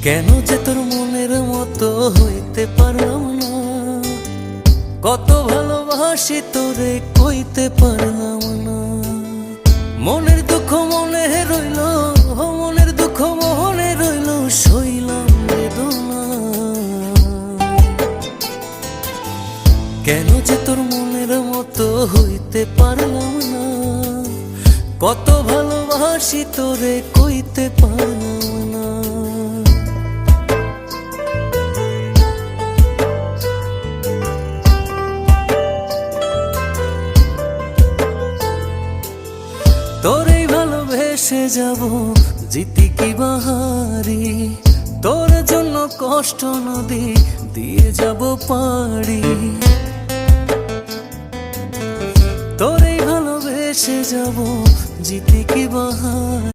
কেন যে তোর মনের মতো হইতে পারলাম না, কত ভালোবাসি তোরে কইতে পারলাম না। মনের দুঃখ মনে রইল, মনের দুঃখ মনে রইল, সইলাম বেদনা। কেন যে তোর মনের মতো হইতে পারলাম না, কত ভালোবাসি তোরে কইতে পারলাম না। তোরেই ভালোবেসে যাব জিতি কি বাহারি, তোর জন্য কষ্ট নদী দিয়ে যাব পাড়ি। তোরেই ভালোবেসে যাব জিতি কি বাহারি।